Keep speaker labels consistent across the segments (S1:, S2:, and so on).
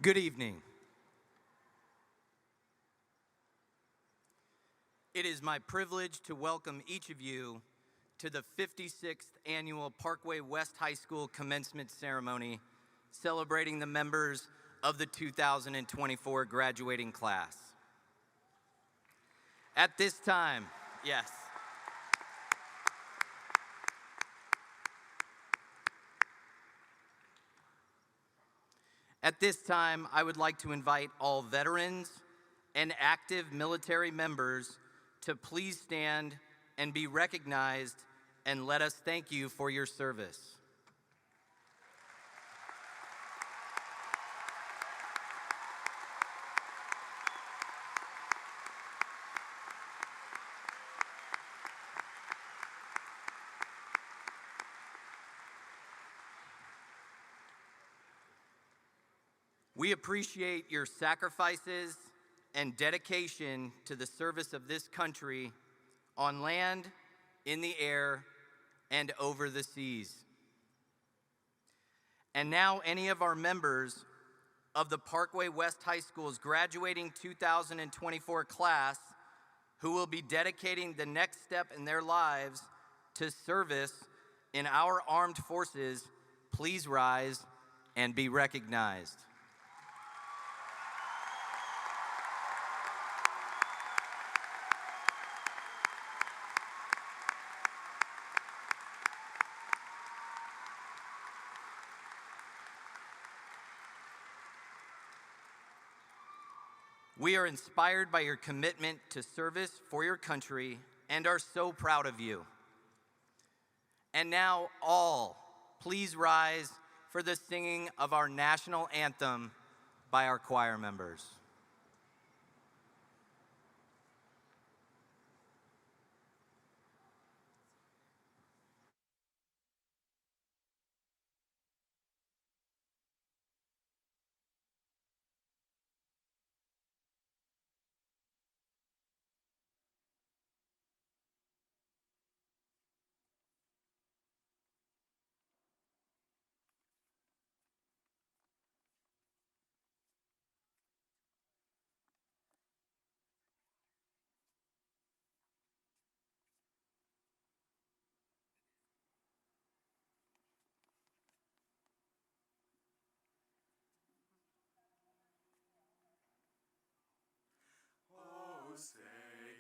S1: Good evening. It is my privilege to welcome each of you to the 56th Annual Parkway West High School Commencement Ceremony, celebrating the members of the 2024 graduating class. At this time, yes. At this time, I would like to invite all veterans and active military members to please stand and be recognized, and let us thank you for your service. We appreciate your sacrifices and dedication to the service of this country on land, in the air, and over the seas. And now any of our members of the Parkway West High School's graduating 2024 class who will be dedicating the next step in their lives to service in our armed forces, please rise and be recognized. We are inspired by your commitment to service for your country and are so proud of you. And now all, please rise for the singing of our national anthem by our choir members.
S2: Oh, say,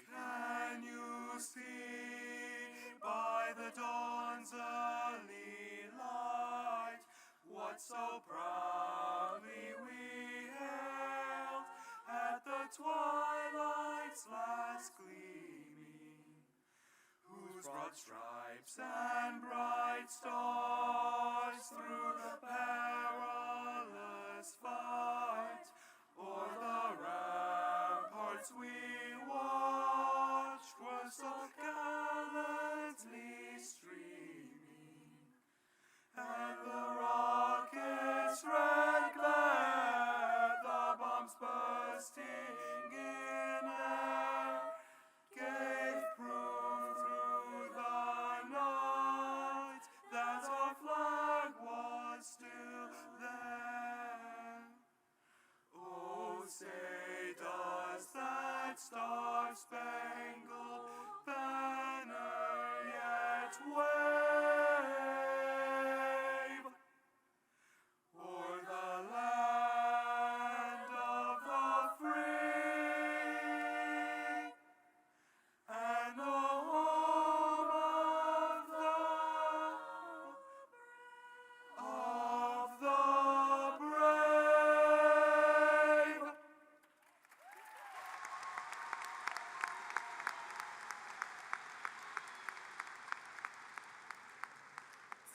S2: can you see by the dawn's early light what so proudly we hailed at the twilight's last gleaming, whose broad stripes and bright stars through the perilous fight o'er the ramparts we watched were so gallantly streaming, and the rockets' red glare, the bombs bursting in air, gave proof through the night that our flag was still there. Oh, say, does that star-spangled banner yet wave o'er the land of the free and the home of the brave?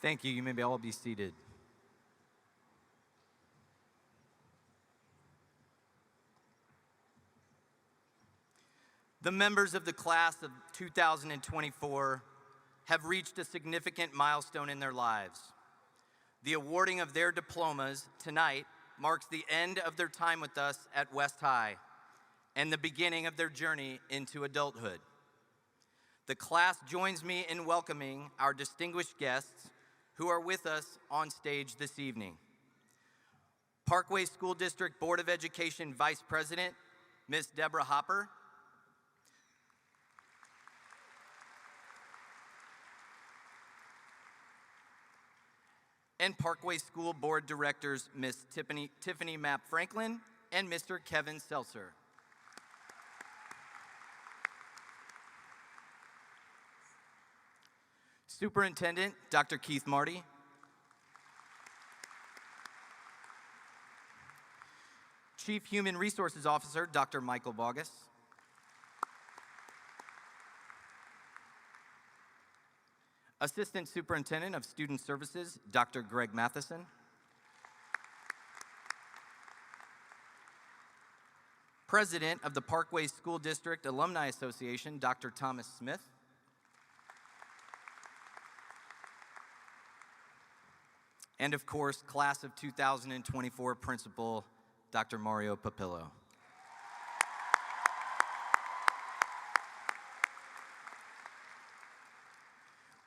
S1: Thank you. You may all be seated. The members of the class of 2024 have reached a significant milestone in their lives. The awarding of their diplomas tonight marks the end of their time with us at West High and the beginning of their journey into adulthood. The class joins me in welcoming our distinguished guests who are with us on stage this evening. Parkway School District Board of Education Vice President, Ms. Deborah Hopper. And Parkway School Board Directors, Ms. Tiffany Mapp Franklin and Mr. Kevin Seltzer. Superintendent, Dr. Keith Marty. Chief Human Resources Officer, Dr. Michael Bogus. Assistant Superintendent of Student Services, Dr. Greg Matheson. President of the Parkway School District Alumni Association, Dr. Thomas Smith. And of course, Class of 2024 Principal, Dr. Mario Papillo.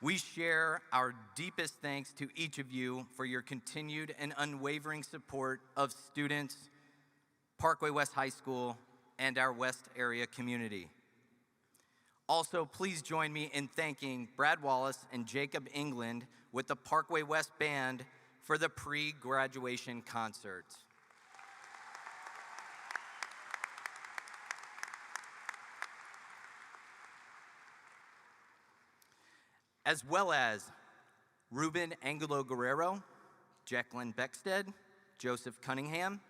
S1: We share our deepest thanks to each of you for your continued and unwavering support of students, Parkway West High School, and our West area community. Also, please join me in thanking Brad Wallace and Jacob England with the Parkway West Band for the pre-graduation concert. As well as Ruben Angulo Guerrero, Jacqueline Beckstead, Joseph Cunningham,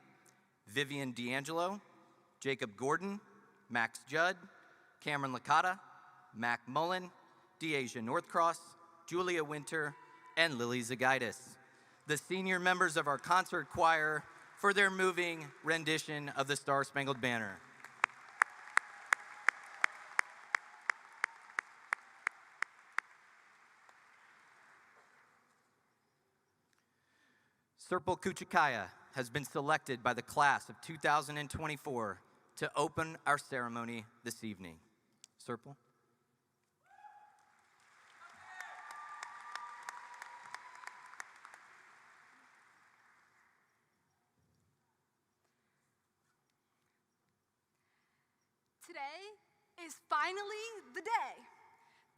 S1: Vivian D'Angelo, Jacob Gordon, Max Judd, Cameron Licata, Mac Mullen, Deasia Northcross, Julia Winter, and Lily Zagaitis, the senior members of our concert choir, for their moving rendition of the Star-Spangled Banner. Serpil Kuchikaya has been selected by the class of 2024 to open our ceremony this evening. Serpil.
S3: Today is finally the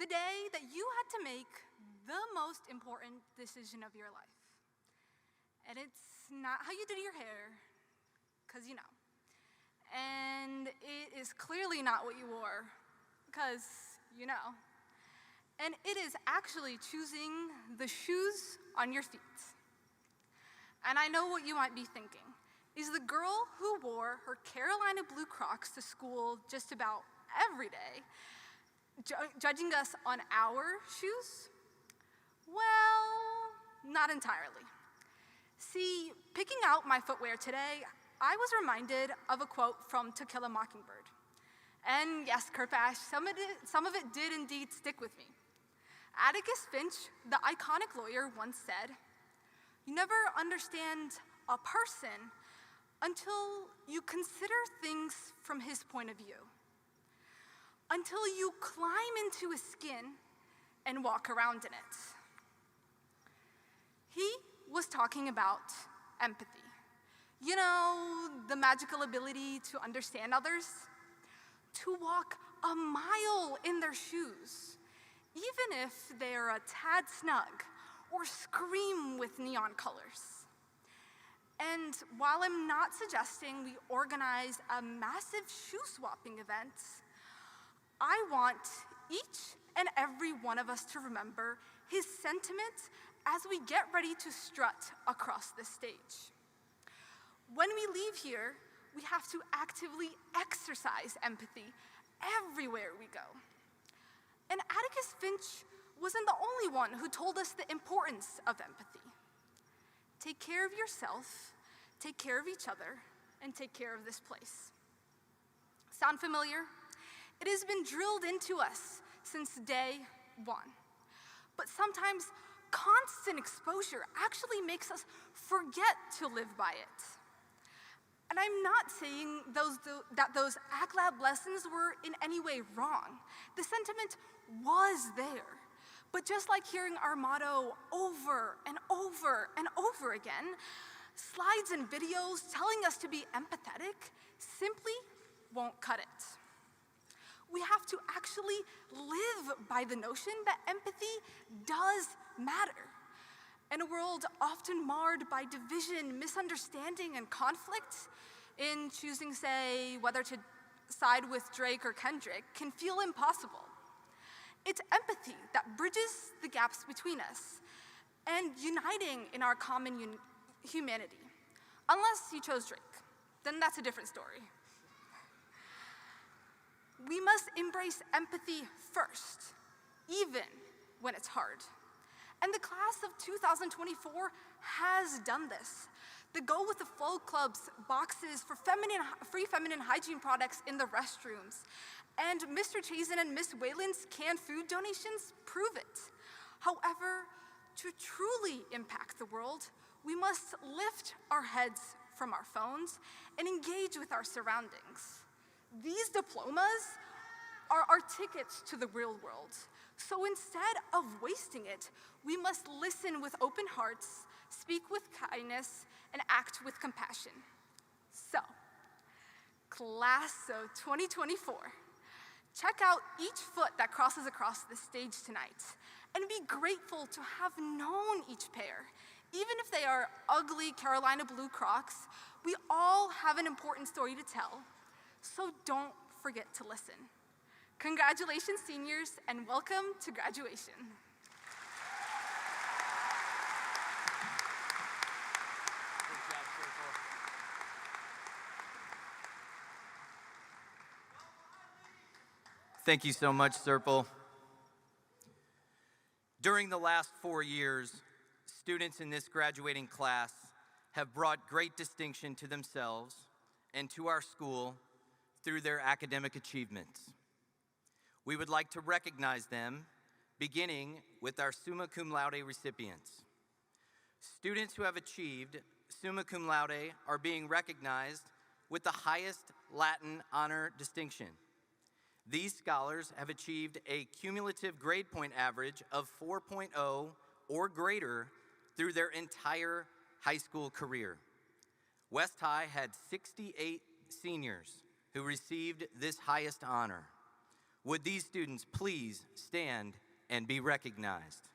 S3: day that you had to make the most important decision of your life. And it's not how you did your hair, because you know. And it is clearly not what you wore, because you know. And it is actually choosing the shoes on your feet. And I know what you might be thinking. Is the girl who wore her Carolina blue Crocs to school just about every day judging us on our shoes? Well, not entirely. See, picking out my footwear today, I was reminded of a quote from To Kill a Mockingbird. And yes, Kirpash, some of it did indeed stick with me. Atticus Finch, the iconic lawyer, once said, "You never understand a person until you consider things from his point of view, until you climb into his skin and walk around in it." He was talking about empathy. You know, the magical ability to understand others, to walk a mile in their shoes, even if they're a tad snug or scream with neon colors. And while I'm not suggesting we organize a massive shoe swapping event, I want each and every one of us to remember his sentiment as we get ready to strut across the stage. When we leave here, we have to actively exercise empathy everywhere we go. And Atticus Finch wasn't the only one who told us the importance of empathy. Take care of yourself, take care of each other, and take care of this place. Sound familiar? It has been drilled into us since day one. But sometimes constant exposure actually makes us forget to live by it. And I'm not saying that those Ag Lab lessons were in any way wrong. The sentiment was there. But just like hearing our motto over and over and over again, Slides and videos telling us to be empathetic simply won't cut it. We have to actually live by the notion that empathy does matter. In a world often marred by division, misunderstanding, and conflict, in choosing, say, whether to side with Drake or Kendrick can feel impossible. It's empathy that bridges the gaps between us and uniting in our common humanity. Unless you chose Drake, then that's a different story. We must embrace empathy first, even when it's hard. And the class of 2024 has done this. The Go With The Flow Club's boxes for free feminine hygiene products in the restrooms, and Mr. Chazen and Miss Whalen's canned food donations prove it. However, to truly impact the world, we must lift our heads from our phones and engage with our surroundings. These diplomas are our tickets to the real world. So instead of wasting it, we must listen with open hearts, speak with kindness, and act with compassion. So, class of 2024, check out each foot that crosses across the stage tonight and be grateful to have known each pair. Even if they are ugly Carolina blue Crocs, we all have an important story to tell, so don't forget to listen. Congratulations, seniors, and welcome to graduation.
S1: Thank you so much, Serpil. During the last 4 years, students in this graduating class have brought great distinction to themselves and to our school through their academic achievements. We would like to recognize them, beginning with our summa cum laude recipients. Students who have achieved summa cum laude are being recognized with the highest Latin honor distinction. These scholars have achieved a cumulative grade point average of 4.0 or greater through their entire high school career. West High had 68 seniors who received this highest honor. Would these students please stand and be recognized?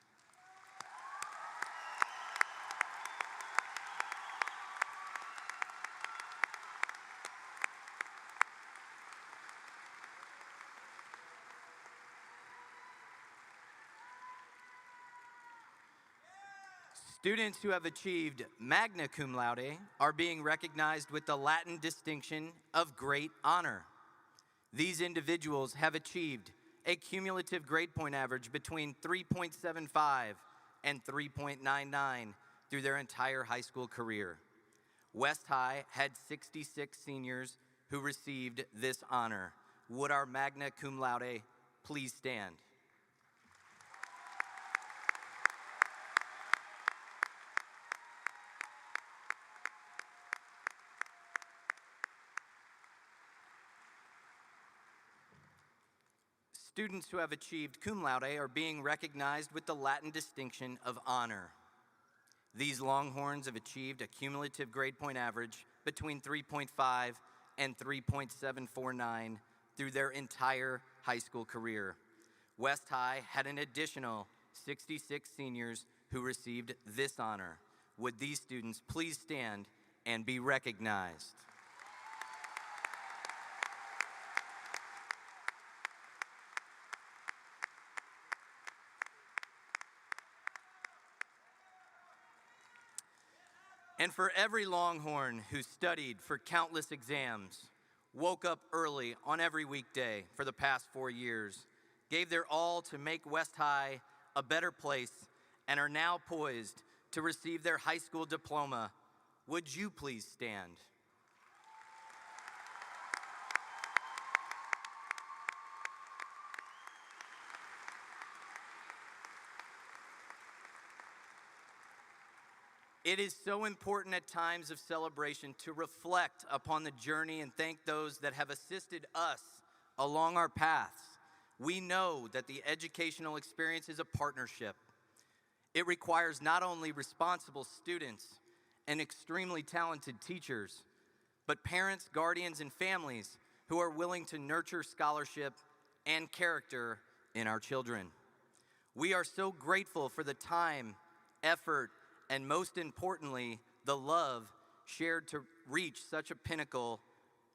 S1: Students who have achieved magna cum laude are being recognized with the Latin distinction of great honor. These individuals have achieved a cumulative grade point average between 3.75 and 3.99 through their entire high school career. West High had 66 seniors who received this honor. Would our magna cum laude please stand? Students who have achieved cum laude are being recognized with the Latin distinction of honor. These Longhorns have achieved a cumulative grade point average between 3.5 and 3.749 through their entire high school career. West High had an additional 66 seniors who received this honor. Would these students please stand and be recognized? And for every Longhorn who studied for countless exams, woke up early on every weekday for the past 4 years, gave their all to make West High a better place, and are now poised to receive their high school diploma, would you please stand? It is so important at times of celebration to reflect upon the journey and thank those that have assisted us along our paths. We know that the educational experience is a partnership. It requires not only responsible students and extremely talented teachers, but parents, guardians, and families who are willing to nurture scholarship and character in our children. We are so grateful for the time, effort, and most importantly, the love shared to reach such a pinnacle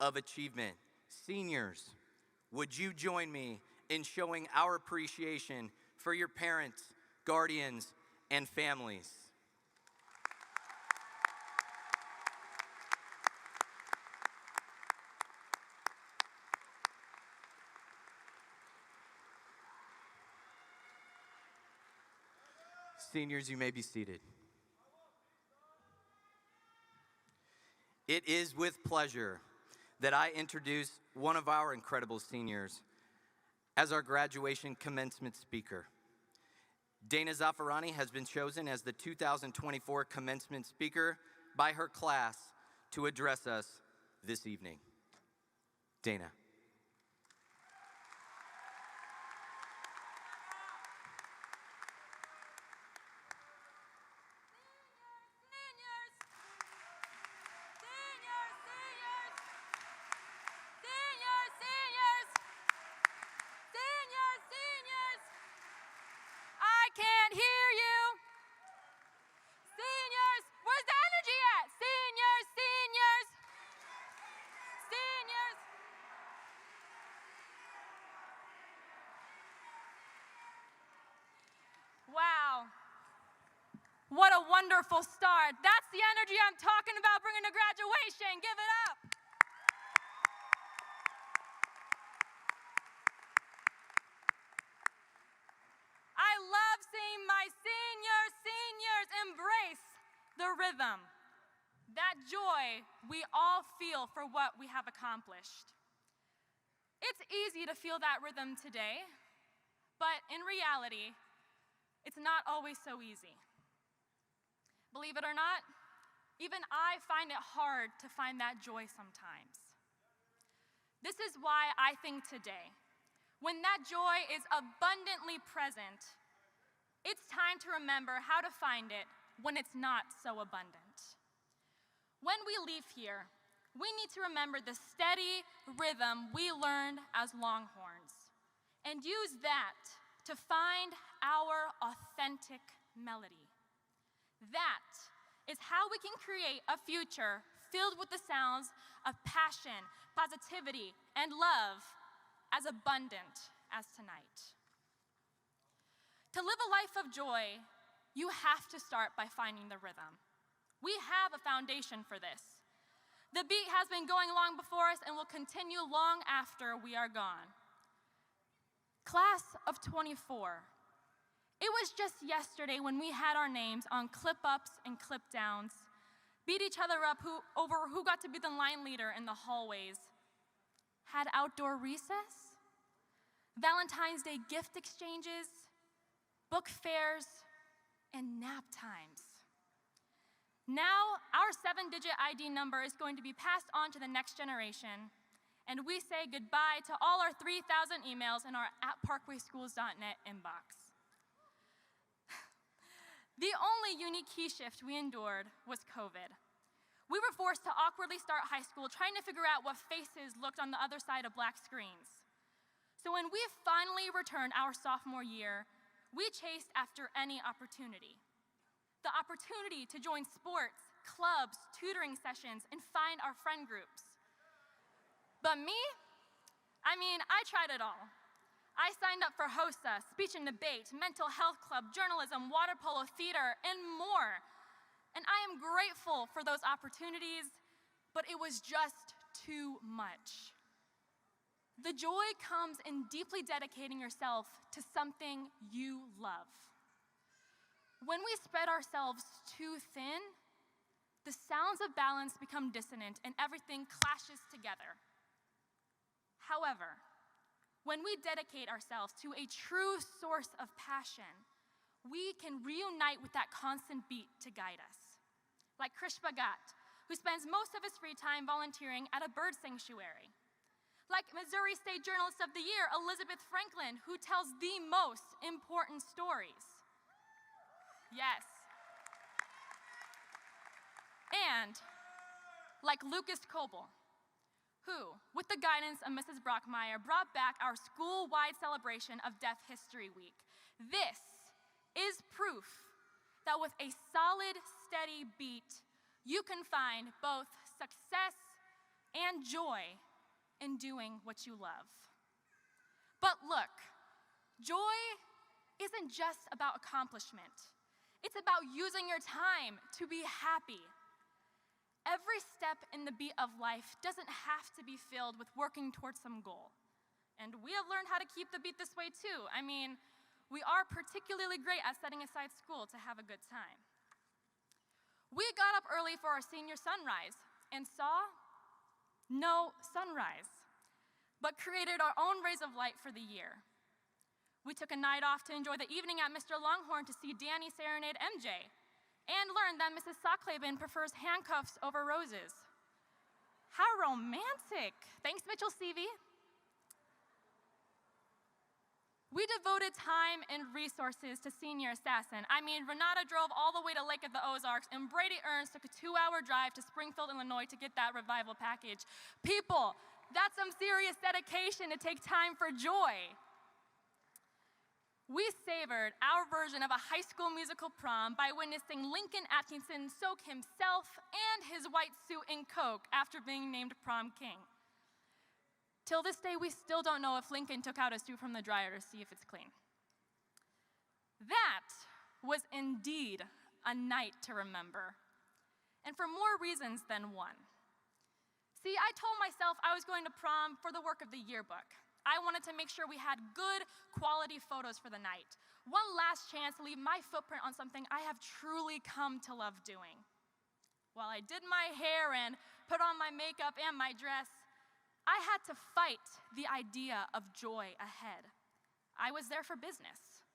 S1: of achievement. Seniors, would you join me in showing our appreciation for your parents, guardians, and families? Seniors, you may be seated. It is with pleasure that I introduce one of our incredible seniors as our graduation commencement speaker. Dana Zaffarani has been chosen as the 2024 commencement speaker by her class to address us this evening. Dana.
S4: Wow. What a wonderful start. That's the energy I'm talking about bringing to graduation. Give it up. I love seeing my seniors embrace the rhythm. That joy we all feel for what we have accomplished. It's easy to feel that rhythm today, but in reality, it's not always so easy. Believe it or not, even I find it hard to find that joy sometimes. This is why I think today, when that joy is abundantly present, it's time to remember how to find it when it's not so abundant. When we leave here, we need to remember the steady rhythm we learned as Longhorns and use that to find our authentic melody. That is how we can create a future filled with the sounds of passion, positivity, and love as abundant as tonight. To live a life of joy, you have to start by finding the rhythm. We have a foundation for this. The beat has been going along before us and will continue long after we are gone. Class of 24. It was just yesterday when we had our names on clip-ups and clip-downs, beat each other up over who got to be the line leader in the hallways, had outdoor recess, Valentine's Day gift exchanges, book fairs, and nap times. Now, our 7-digit ID number is going to be passed on to the next generation, and we say goodbye to all our 3,000 emails in our @parkwayschools.net inbox. The only unique key shift we endured was COVID. We were forced to awkwardly start high school trying to figure out what faces looked on the other side of black screens. So when we finally returned our sophomore year, we chased after any opportunity. The opportunity to join sports, clubs, tutoring sessions, and find our friend groups. But me? I tried it all. I signed up for HOSA, speech and debate, mental health club, journalism, water polo, theater, and more. And I am grateful for those opportunities, but it was just too much. The joy comes in deeply dedicating yourself to something you love. When we spread ourselves too thin, the sounds of balance become dissonant and everything clashes together. However, when we dedicate ourselves to a true source of passion, we can reunite with that constant beat to guide us. Like Krish Bhagat, who spends most of his free time volunteering at a bird sanctuary. Like Missouri State Journalist of the Year, Elizabeth Franklin, who tells the most important stories. Yes. friend like Lucas Coble, who, with the guidance of Mrs. Brockmeyer, brought back our school-wide celebration of Deaf History Week. This is proof that with a solid, steady beat, you can find both success and joy in doing what you love. But look, joy isn't just about accomplishment. It's about using your time to be happy. Every step in the beat of life doesn't have to be filled with working towards some goal. And we have learned how to keep the beat this way too. I mean, we are particularly great at setting aside school to have a good time. We got up early for our senior sunrise and saw no sunrise, but created our own rays of light for the year. We took a night off to enjoy the evening at Mr. Longhorn to see Danny serenade MJ, and learned that Mrs. Socklaven prefers handcuffs over roses. How romantic. Thanks, Mitchell Seavey. We devoted time and resources to Senior Assassin. I mean, Renata drove all the way to Lake of the Ozarks, and Brady Ernst took a 2-hour drive to Springfield, Illinois to get that revival package. People, that's some serious dedication to take time for joy. We savored our version of a high school musical prom by witnessing Lincoln Atkinson soak himself and his white suit in Coke after being named prom king. Till this day, we still don't know if Lincoln took out his suit from the dryer to see if it's clean. That was indeed a night to remember, and for more reasons than one. See, I told myself I was going to prom for the work of the yearbook. I wanted to make sure we had good quality photos for the night. One last chance to leave my footprint on something I have truly come to love doing. While I did my hair and put on my makeup and my dress, I had to fight the idea of joy ahead. I was there for business.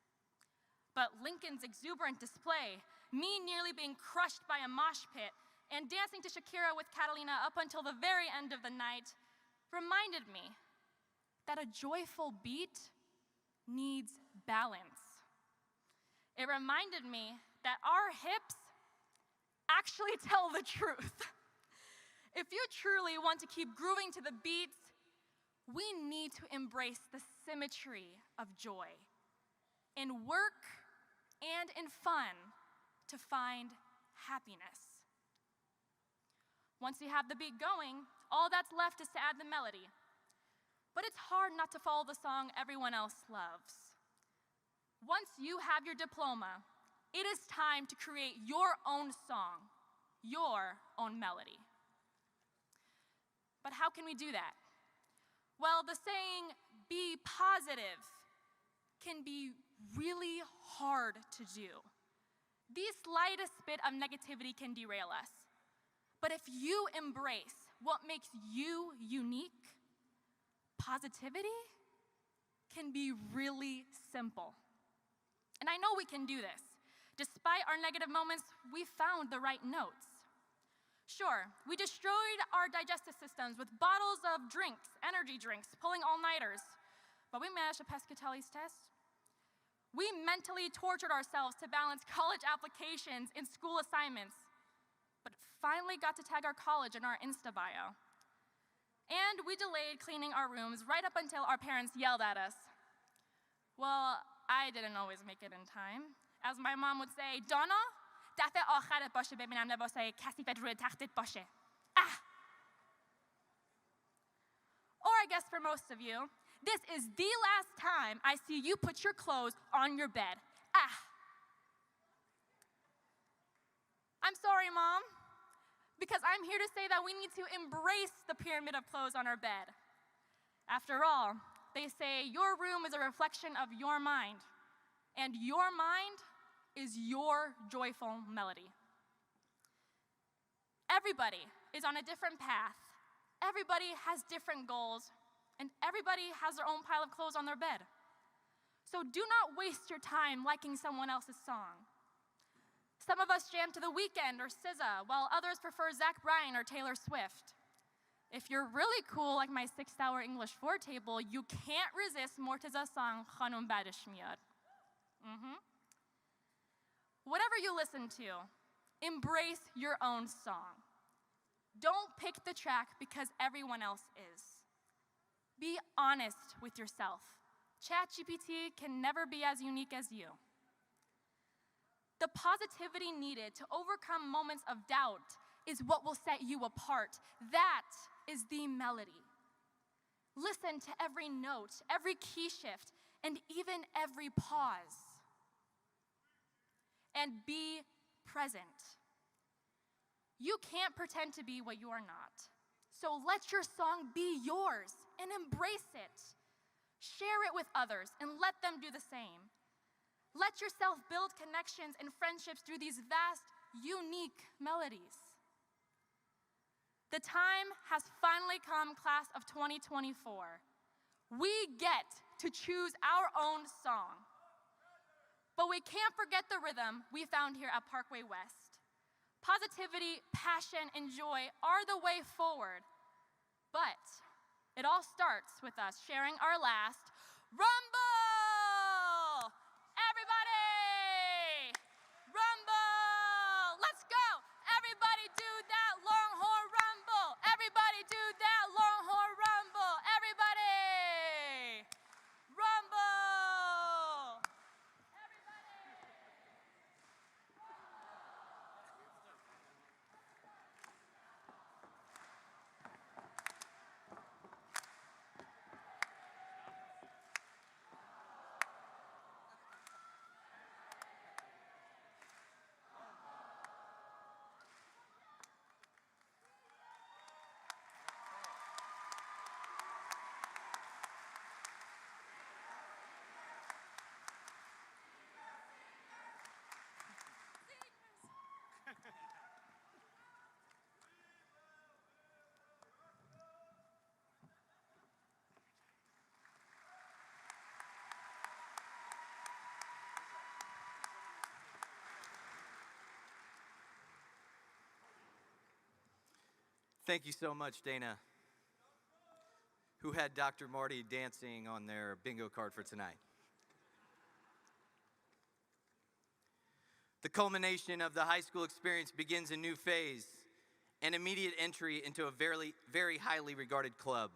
S4: But Lincoln's exuberant display, me nearly being crushed by a mosh pit, and dancing to Shakira with Catalina up until the very end of the night, reminded me that a joyful beat needs balance. It reminded me that our hips actually tell the truth. If you truly want to keep grooving to the beats, we need to embrace the symmetry of joy in work and in fun to find happiness. Once you have the beat going, all that's left is to add the melody. But it's hard not to follow the song everyone else loves. Once you have your diploma, it is time to create your own song, your own melody. But how can we do that? Well, the saying, be positive, can be really hard to do. The slightest bit of negativity can derail us. But if you embrace what makes you unique, positivity can be really simple. And I know we can do this. Despite our negative moments, we found the right notes. Sure, we destroyed our digestive systems with bottles of drinks, energy drinks, pulling all-nighters, but we managed to pass Catelli's test. We mentally tortured ourselves to balance college applications and school assignments, but finally got to tag our college in our Insta bio. And we delayed cleaning our rooms right up until our parents yelled at us. Well, I didn't always make it in time. As my mom would say, Donna, دفعه آخرت باشه ببینم لباسای کثیفت روی تختت باشه. Ah! Or I guess for most of you, this is the last time I see you put your clothes on your bed. Ah! I'm sorry, Mom, because I'm here to say that we need to embrace the pyramid of clothes on our bed. After all, they say your room is a reflection of your mind, and your mind is your joyful melody. Everybody is on a different path. Everybody has different goals, and everybody has their own pile of clothes on their bed. So do not waste your time liking someone else's song. Some of us jam to The Weeknd or SZA, while others prefer Zach Bryan or Taylor Swift. If you're really cool like my 6th-hour English 4 table, you can't resist Mortaza's song, Khanum Badish Miyad. Whatever you listen to, embrace your own song. Don't pick the track because everyone else is. Be honest with yourself. ChatGPT can never be as unique as you. The positivity needed to overcome moments of doubt is what will set you apart. That is the melody. Listen to every note, every key shift, and even every pause. And be present. You can't pretend to be what you are not. So let your song be yours and embrace it. Share it with others and let them do the same. Let yourself build connections and friendships through these vast, unique melodies. The time has finally come, class of 2024. We get to choose our own song. But we can't forget the rhythm we found here at Parkway West. Positivity, passion, and joy are the way forward. But it all starts with us sharing our last rumble! Everybody! Rumble! Let's go! Everybody do that Longhorn rumble! Everybody do that Longhorn rumble! Everybody! Rumble!
S1: Thank you so much, Dana, who had Dr. Marty dancing on their bingo card for tonight. The culmination of the high school experience begins a new phase, an immediate entry into a very, very highly regarded club,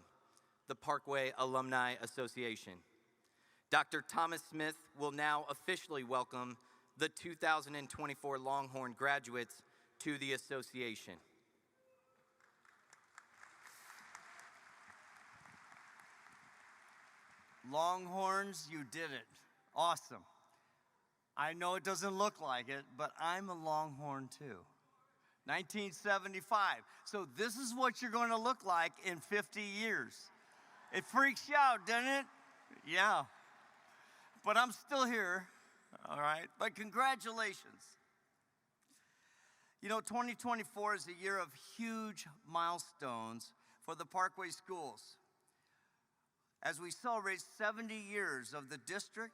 S1: the Parkway Alumni Association. Dr. Thomas Smith will now officially welcome the 2024 Longhorn graduates to the association.
S5: Longhorns, you did it. Awesome. I know it doesn't look like it, but I'm a Longhorn too. 1975. So this is what you're going to look like in 50 years. It freaks you out, doesn't it? Yeah. But I'm still here, all right? But congratulations. You know, 2024 is a year of huge milestones for the Parkway schools. As we celebrate 70 years of the district,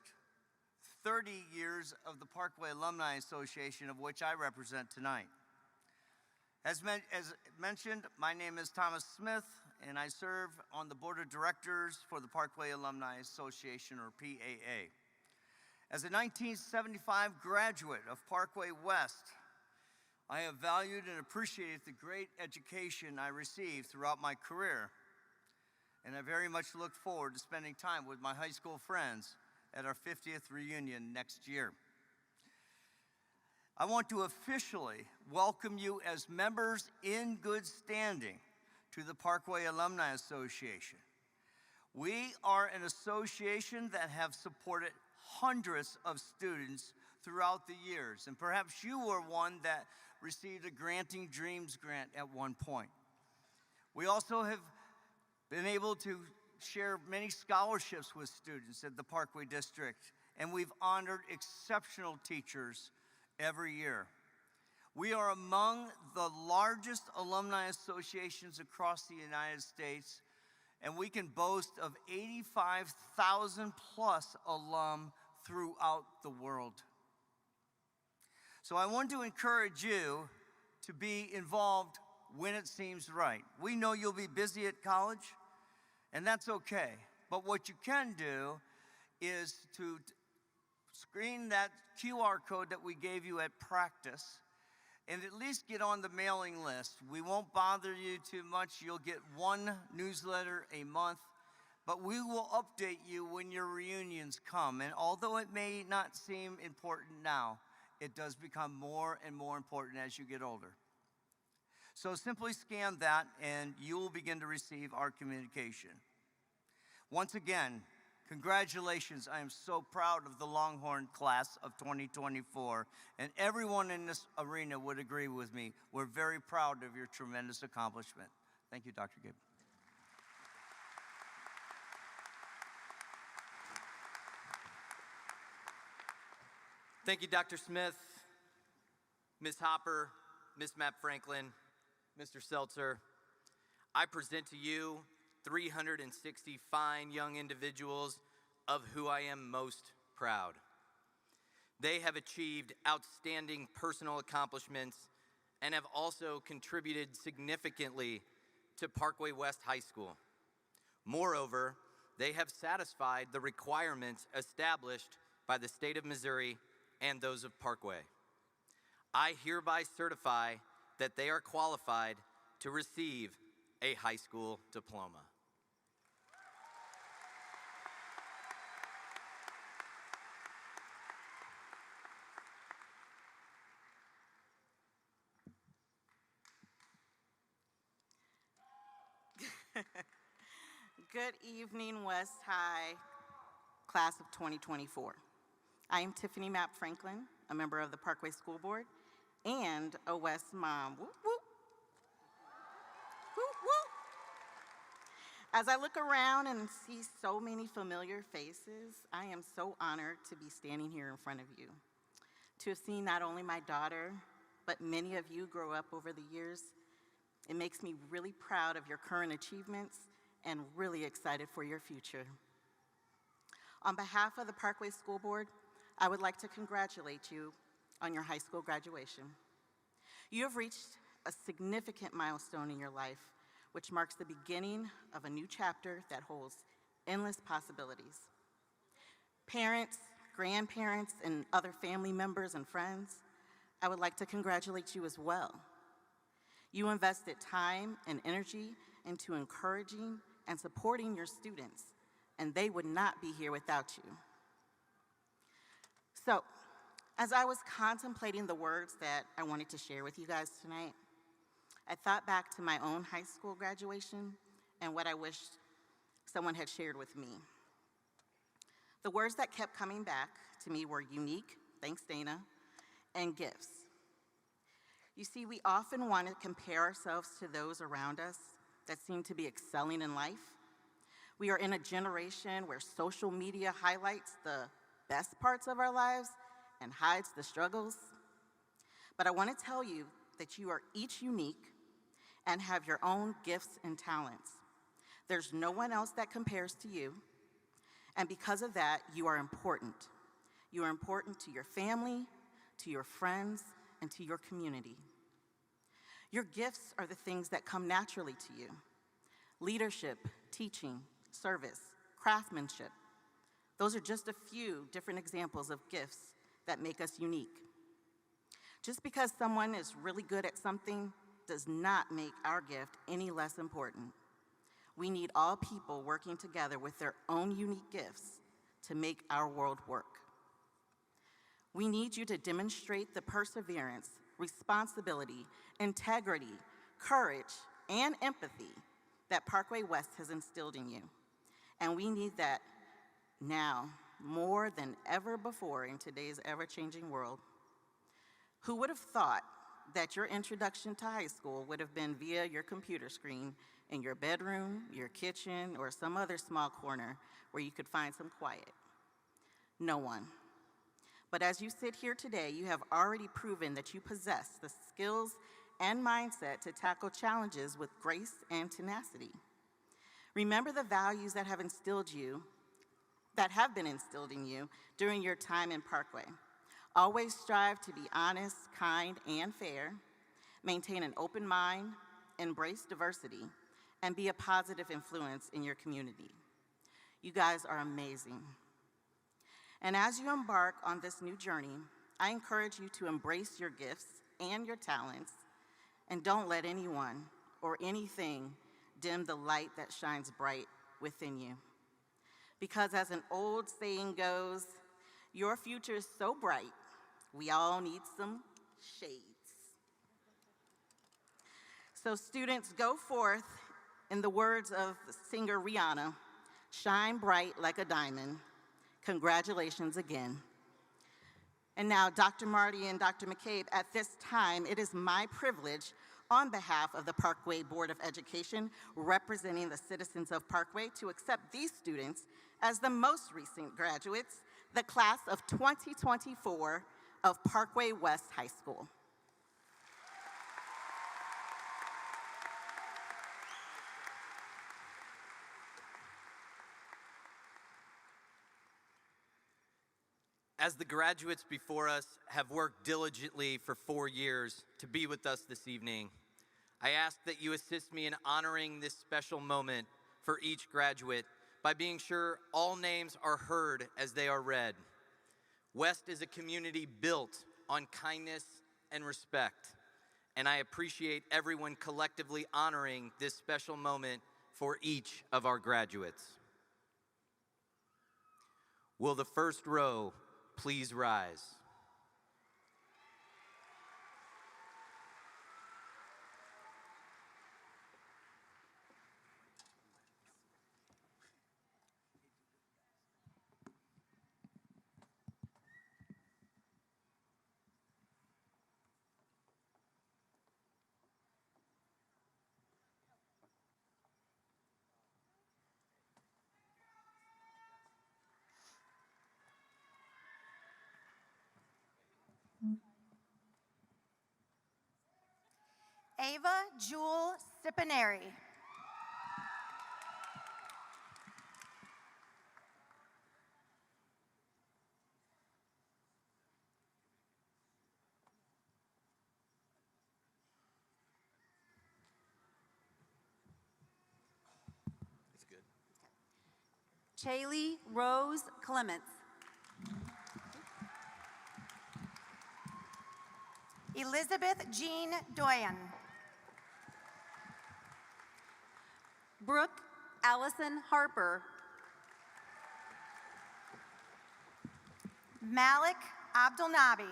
S5: 30 years of the Parkway Alumni Association, of which I represent tonight. As mentioned, my name is Thomas Smith, and I serve on the board of directors for the Parkway Alumni Association, or PAA. As a 1975 graduate of Parkway West, I have valued and appreciated the great education I received throughout my career. And I very much look forward to spending time with my high school friends at our 50th reunion next year. I want to officially welcome you as members in good standing to the Parkway Alumni Association. We are an association that have supported hundreds of students throughout the years, and perhaps you were one that received a Granting Dreams grant at one point. We also have been able to share many scholarships with students at the Parkway District, and we've honored exceptional teachers every year. We are among the largest alumni associations across the United States, and we can boast of 85,000 plus alum throughout the world. So I want to encourage you to be involved when it seems right. We know you'll be busy at college, and that's okay. But what you can do is to screen that QR code that we gave you at practice and at least get on the mailing list. We won't bother you too much. You'll get one newsletter a month, but we will update you when your reunions come. And although it may not seem important now, it does become more and more important as you get older. So simply scan that and you will begin to receive our communication. Once again, congratulations. I am so proud of the Longhorn class of 2024, and everyone in this arena would agree with me. We're very proud of your tremendous accomplishment. Thank you, Dr. Gibb.
S1: Thank you, Dr. Smith, Ms. Hopper, Ms. Mapp Franklin, Mr. Seltzer. I present to you 360 fine young individuals of who I am most proud. They have achieved outstanding personal accomplishments and have also contributed significantly to Parkway West High School. Moreover, they have satisfied the requirements established by the state of Missouri and those of Parkway. I hereby certify that they are qualified to receive a high school diploma.
S6: Good evening, West High, class of 2024. I am Tiffany Mapp Franklin, a member of the Parkway School Board and a West mom. Whoop, whoop. Whoop, whoop. As I look around and see so many familiar faces, I am so honored to be standing here in front of you. To have seen not only my daughter, but many of you grow up over the years, it makes me really proud of your current achievements and really excited for your future. On behalf of the Parkway School Board, I would like to congratulate you on your high school graduation. You have reached a significant milestone in your life, which marks the beginning of a new chapter that holds endless possibilities. Parents, grandparents, and other family members and friends, I would like to congratulate you as well. You invested time and energy into encouraging and supporting your students, and they would not be here without you. So, as I was contemplating the words that I wanted to share with you guys tonight, I thought back to my own high school graduation and what I wished someone had shared with me. The words that kept coming back to me were unique, thanks Dana, and gifts. You see, we often want to compare ourselves to those around us that seem to be excelling in life. We are in a generation where social media highlights the best parts of our lives and hides the struggles. But I want to tell you that you are each unique and have your own gifts and talents. There's no one else that compares to you, and because of that, you are important. You are important to your family, to your friends, and to your community. Your gifts are the things that come naturally to you. Leadership, teaching, service, craftsmanship. Those are just a few different examples of gifts that make us unique. Just because someone is really good at something does not make our gift any less important. We need all people working together with their own unique gifts to make our world work. We need you to demonstrate the perseverance, responsibility, integrity, courage, and empathy that Parkway West has instilled in you. And we need that now more than ever before in today's ever-changing world. Who would have thought that your introduction to high school would have been via your computer screen in your bedroom, your kitchen, or some other small corner where you could find some quiet? No one. But as you sit here today, you have already proven that you possess the skills and mindset to tackle challenges with grace and tenacity. Remember the values that have been instilled in you during your time in Parkway. Always strive to be honest, kind, and fair. Maintain an open mind, embrace diversity, and be a positive influence in your community. You guys are amazing. And as you embark on this new journey, I encourage you to embrace your gifts and your talents, and don't let anyone or anything dim the light that shines bright within you. Because as an old saying goes, your future is so bright, we all need some shades. So students, go forth, in the words of singer Rihanna, shine bright like a diamond. Congratulations again. And now, Dr. Marty and Dr. McCabe, at this time, it is my privilege, on behalf of the Parkway Board of Education, representing the citizens of Parkway, to accept these students as the most recent graduates, the class of 2024 of Parkway West High School.
S1: As the graduates before us have worked diligently for 4 years to be with us this evening, I ask that you assist me in honoring this special moment for each graduate by being sure all names are heard as they are read. West is a community built on kindness and respect, and I appreciate everyone collectively honoring this special moment for each of our graduates. Will the first row please rise?
S7: Ava Jewel Sipineri.
S1: That's good.
S8: Chaley Rose Clements.
S7: Elizabeth Jean Doyen.
S8: Brooke Allison Harper.
S7: Malik Abdelnabi.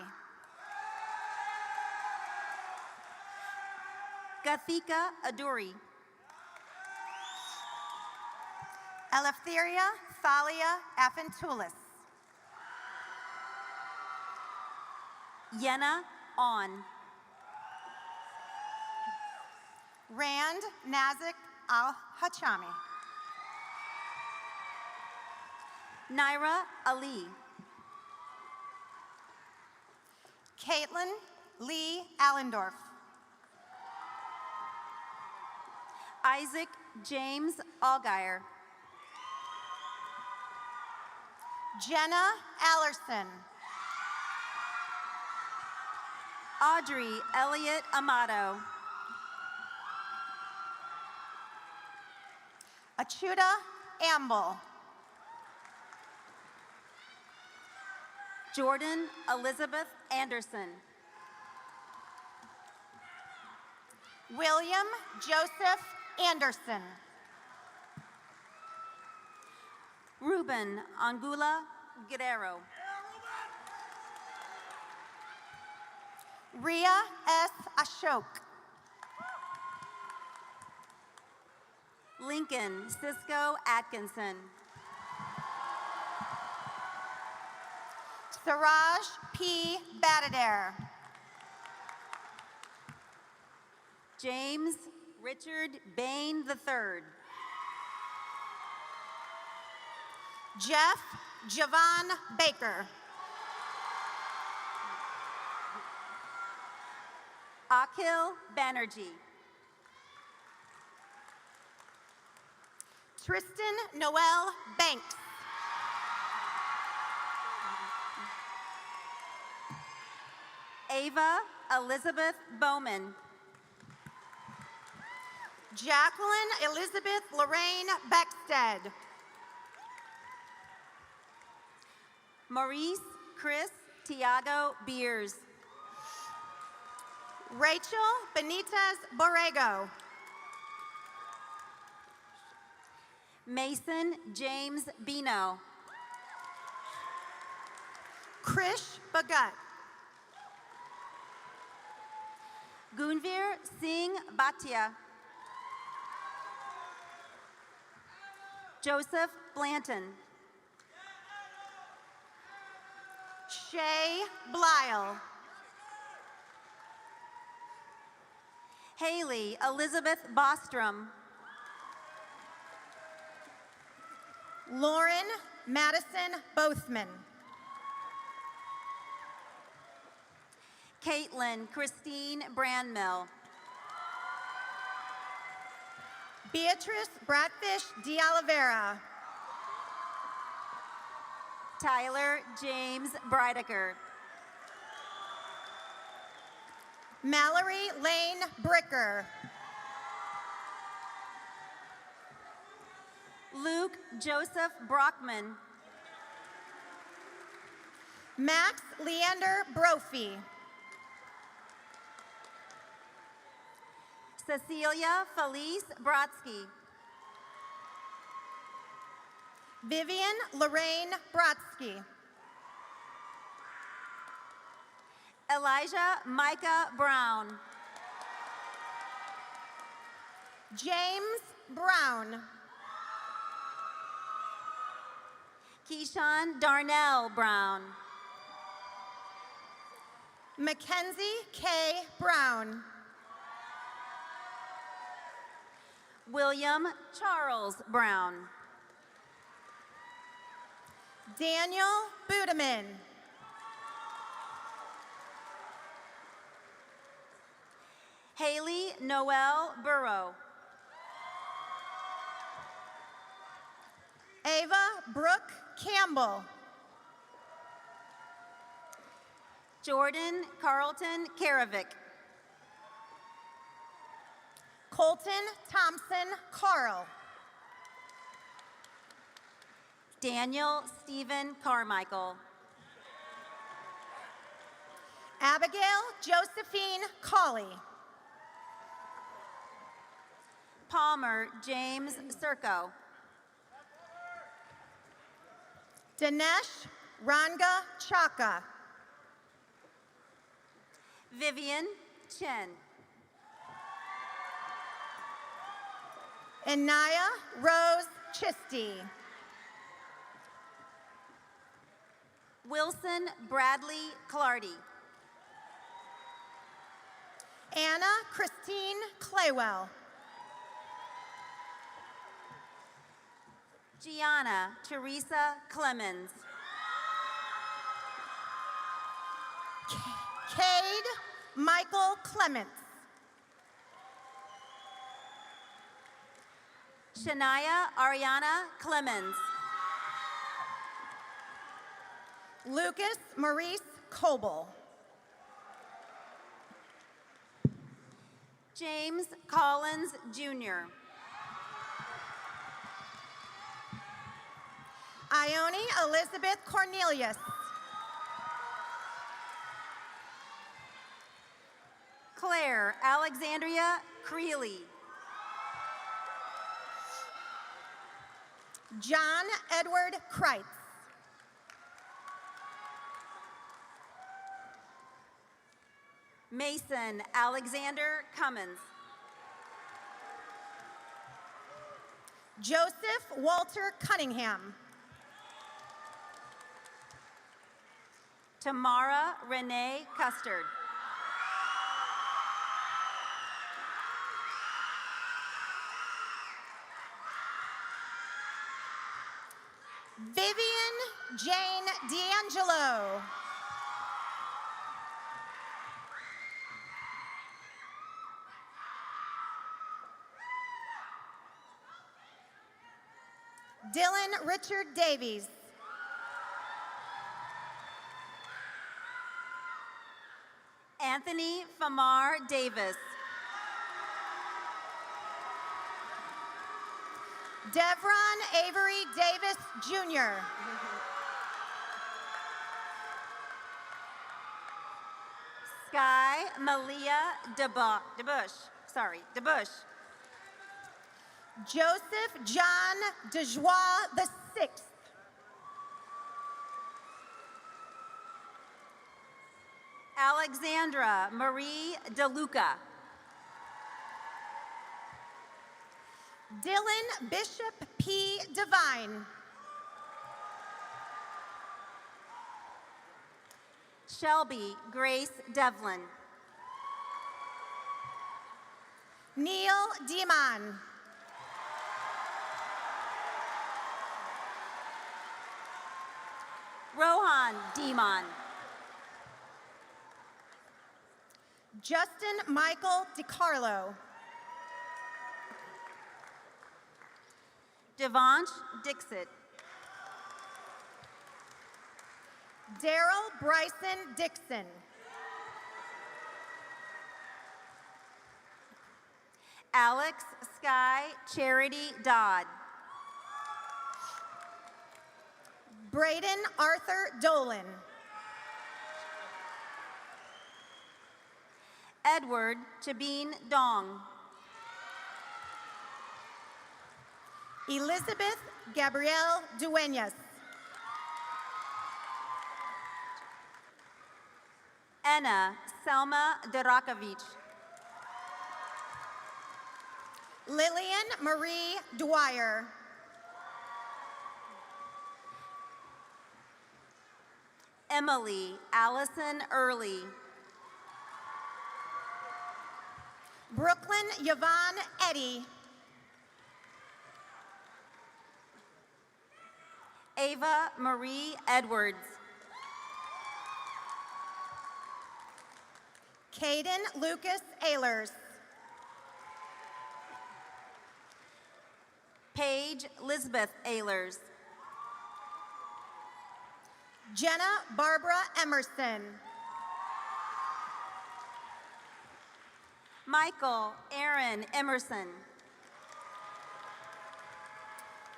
S8: Gathika Aduri.
S7: Eleftheria Thalia Afantoulis.
S8: Yenna On.
S7: Rand Nazik Al-Hachami.
S8: Naira Ali.
S7: Caitlin Lee Allendorf.
S8: Isaac James Allgaier.
S7: Jenna Allerson.
S8: Audrey Elliott Amato.
S7: Achuda Amble.
S8: Jordan Elizabeth Anderson.
S7: William Joseph Anderson.
S8: Ruben Angula Guerrero.
S7: Ria S. Ashok.
S8: Lincoln Cisco Atkinson.
S7: Siraj P. Badader.
S8: James Richard Bain III.
S7: Jeff Javon Baker.
S8: Akhil Banerjee.
S7: Tristan Noel Banks.
S8: Ava Elizabeth Bowman.
S7: Jacqueline Elizabeth Lorraine Beckstead.
S8: Maurice Chris Tiago Beers.
S7: Rachel Benitez Borrego.
S8: Mason James Bino.
S7: Krish Bagut.
S8: Gunvir Singh Bhatia. Joseph Blanton.
S7: Shay Blyle.
S8: Haley Elizabeth Bostrom.
S7: Lauren Madison Bothman.
S8: Caitlin Christine Brandmill.
S7: Beatrice Bratfish de Oliveira.
S8: Tyler James Breidecker.
S7: Mallory Lane Bricker.
S8: Luke Joseph Brockman.
S7: Max Leander Brophy.
S8: Cecilia Felice Brodsky.
S7: Vivian Lorraine Brodsky.
S8: Elijah Micah Brown.
S7: James Brown.
S8: Keyshawn Darnell Brown.
S7: Mackenzie K. Brown.
S8: William Charles Brown.
S7: Daniel Budeman.
S8: Haley Noel Burrow.
S7: Ava Brooke Campbell.
S8: Jordan Carlton Karavik.
S7: Colton Thompson Carl.
S8: Daniel Stephen Carmichael.
S7: Abigail Josephine Colley.
S8: Palmer James Serco.
S7: Dinesh Ranga Chaka.
S8: Vivian Chen.
S7: Anaya Rose Chisty.
S8: Wilson Bradley Clardy.
S7: Anna Christine Claywell.
S8: Gianna Teresa Clemens.
S7: Cade Michael Clements.
S8: Shania Ariana Clemens.
S7: Lucas Maurice Coble.
S8: James Collins Jr.
S7: Ione Elizabeth Cornelius.
S8: Claire Alexandria Creeley.
S7: John Edward Kreitz.
S8: Mason Alexander Cummins.
S7: Joseph Walter Cunningham.
S8: Tamara Renee Custard.
S7: Vivian Jane D'Angelo. Dylan Richard Davies.
S8: Anthony Famar Davis.
S7: Devron Avery Davis Jr.
S8: Sky Malia DeBush.
S7: Joseph John DeJoie VI.
S8: Alexandra Marie DeLuca.
S7: Dylan Bishop P. Devine.
S8: Shelby Grace Devlin.
S7: Neil Demon.
S8: Rohan Demon.
S7: Justin Michael DiCarlo.
S8: Devansh Dixit.
S7: Daryl Bryson Dixon.
S8: Alex Sky Charity Dodd.
S7: Braden Arthur Dolan.
S8: Edward Chabine Dong.
S7: Elizabeth Gabrielle Duenas.
S8: Anna Selma Derakovic.
S7: Lillian Marie Dwyer.
S8: Emily Allison Early.
S7: Brooklyn Yvonne Eddy.
S8: Ava Marie Edwards.
S7: Caden Lucas Ehlers.
S8: Paige Lisbeth Ehlers.
S7: Jenna Barbara Emerson.
S8: Michael Aaron Emerson.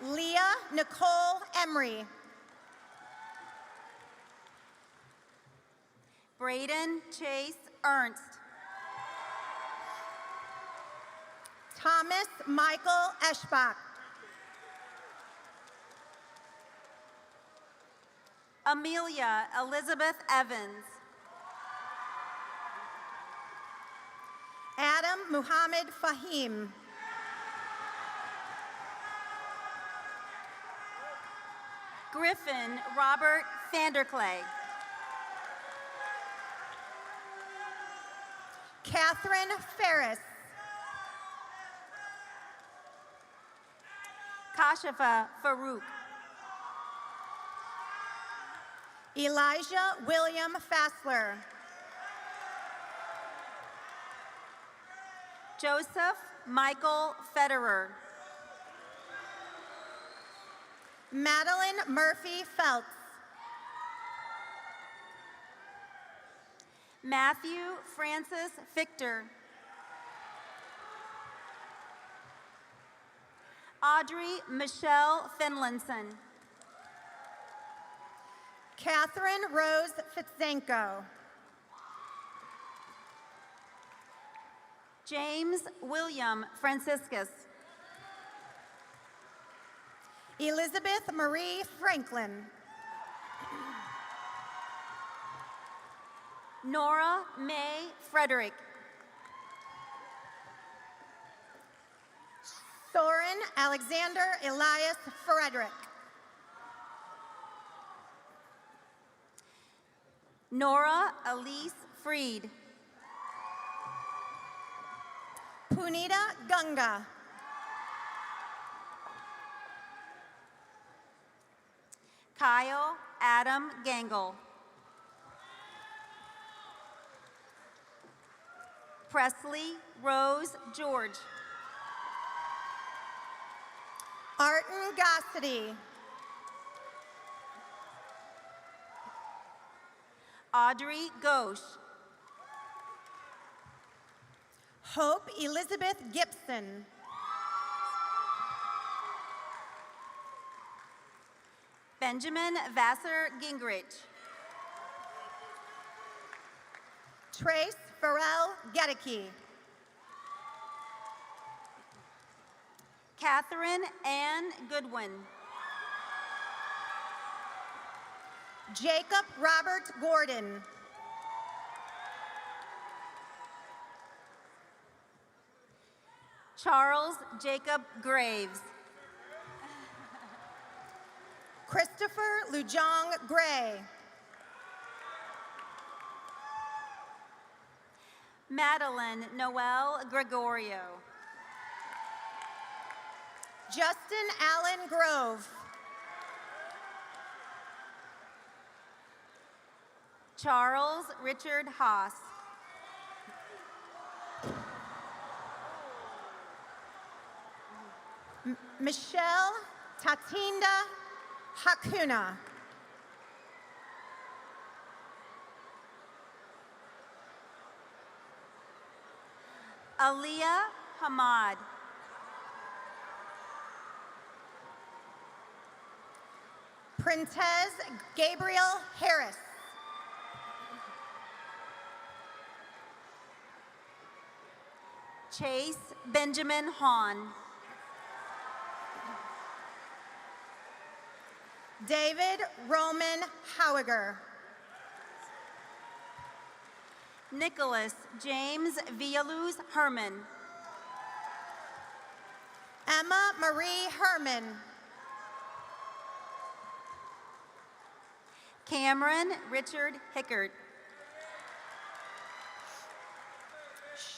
S7: Leah Nicole Emery.
S8: Braden Chase Ernst.
S7: Thomas Michael Eschbach.
S8: Amelia Elizabeth Evans.
S7: Adam Muhammad Fahim.
S8: Griffin Robert Vanderclay.
S7: Catherine Ferris.
S8: Kashifa Farouk.
S7: Elijah William Fassler.
S8: Joseph Michael Federer.
S7: Madeline Murphy Feltz.
S8: Matthew Francis Fichter. Audrey Michelle Finlinson.
S7: Catherine Rose Fitzenko.
S8: James William Franciscus.
S7: Elizabeth Marie Franklin.
S8: Nora May Frederick.
S7: Soren Alexander Elias Frederick.
S8: Nora Elise Freed.
S7: Punita Gunga.
S8: Kyle Adam Gangle. Presley Rose George.
S7: Arton Gossity.
S8: Audrey Ghosh.
S7: Hope Elizabeth Gibson.
S8: Benjamin Vassar Gingrich.
S7: Trace Pharrell Gedeke.
S8: Catherine Ann Goodwin.
S7: Jacob Robert Gordon.
S8: Charles Jacob Graves.
S7: Christopher Lujong Gray.
S8: Madeline Noel Gregorio.
S7: Justin Allen Grove.
S8: Charles Richard Haas.
S7: Michelle Tatinda Hakuna.
S8: Aliyah Hamad.
S7: Printez Gabriel Harris.
S8: Chase Benjamin Hahn.
S7: David Roman Howiger.
S8: Nicholas James Villaluz Herman.
S7: Emma Marie Herman.
S8: Cameron Richard Hickert.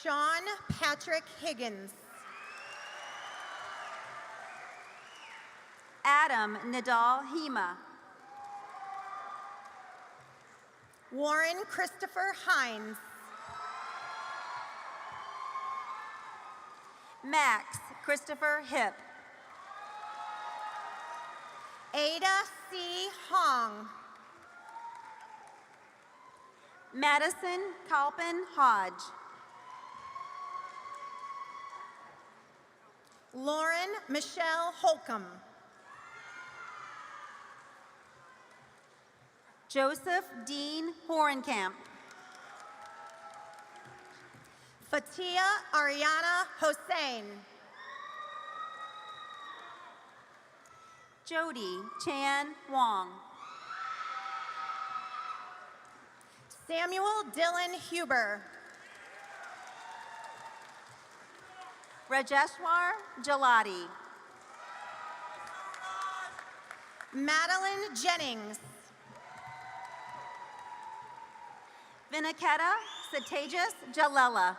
S7: Sean Patrick Higgins.
S8: Adam Nadal Hema.
S7: Warren Christopher Hines.
S8: Max Christopher Hip.
S7: Ada C. Hong.
S8: Madison Kalpin Hodge.
S7: Lauren Michelle Holcomb.
S8: Joseph Dean Horenkamp.
S7: Fatia Ariana Hossein.
S8: Jody Chan Wong.
S7: Samuel Dylan Huber.
S8: Rajeshwar Jalati.
S7: Madeline Jennings.
S8: Vinaketa Satejas Jalela.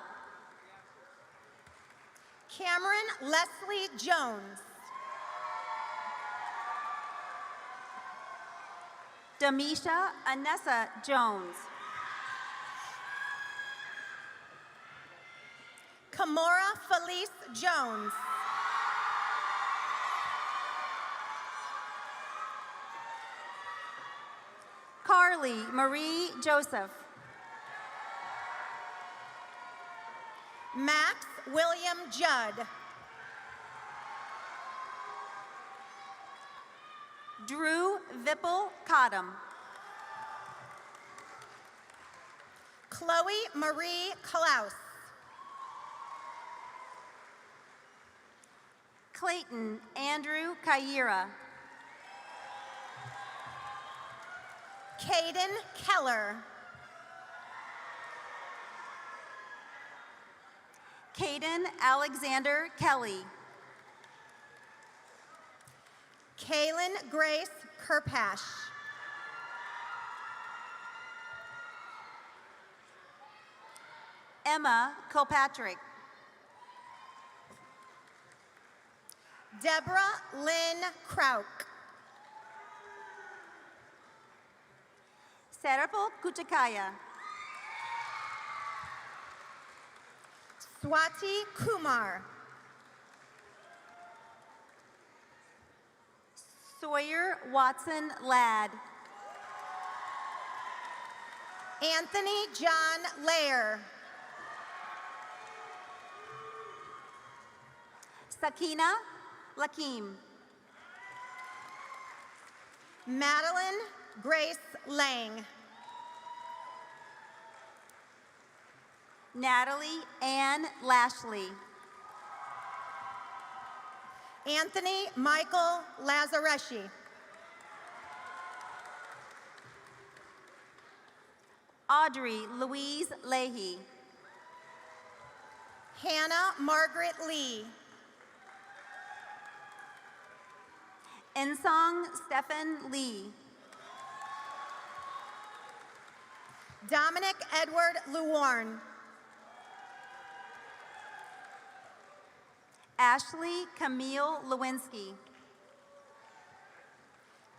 S7: Cameron Leslie Jones.
S8: Damisha Anessa Jones.
S7: Kamora Felice Jones.
S8: Carly Marie Joseph.
S7: Max William Judd.
S8: Drew Vipul Kadam.
S7: Chloe Marie Klaus.
S8: Clayton Andrew Kaira.
S7: Caden Keller.
S8: Caden Alexander Kelly.
S7: Kaylin Grace Kirpash.
S8: Emma Kilpatrick.
S7: Deborah Lynn Krauk.
S8: Sarapal Kuchakaya.
S7: Swati Kumar.
S8: Sawyer Watson Ladd.
S7: Anthony John Lair.
S8: Sakina Lakim.
S7: Madeline Grace Lang.
S8: Natalie Ann Lashley.
S7: Anthony Michael Lazareschi.
S8: Audrey Louise Leahy.
S7: Hannah Margaret Lee.
S8: Ensong Stephen Lee.
S7: Dominic Edward Luwarn.
S8: Ashley Camille Lewinsky.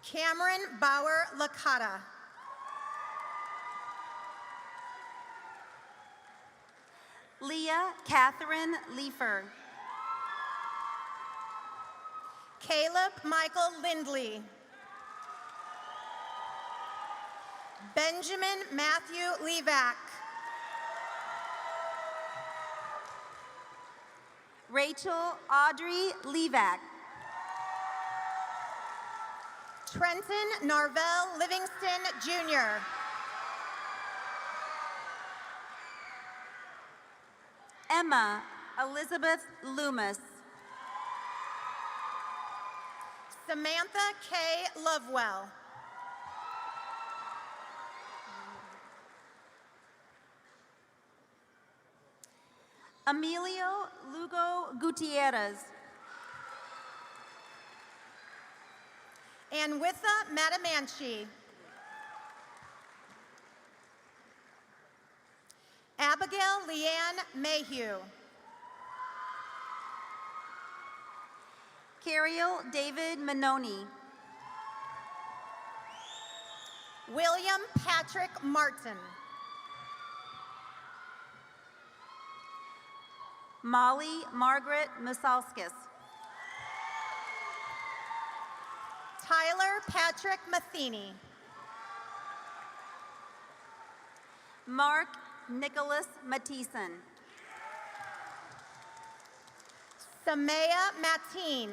S7: Cameron Bauer Licata.
S8: Leah Catherine Leifer.
S7: Caleb Michael Lindley. Benjamin Matthew Levac.
S8: Rachel Audrey Levac.
S7: Trenton Narvell Livingston Jr.
S8: Emma Elizabeth Loomis.
S7: Samantha K. Lovewell.
S8: Emilio Lugo Gutierrez.
S7: Anwitha Matamanchi. Abigail Leanne Mayhew.
S8: Cariel David Manoni.
S7: William Patrick Martin.
S8: Molly Margaret Musalskis.
S7: Tyler Patrick Matheny.
S8: Mark Nicholas Mathieson.
S7: Samaya Mateen.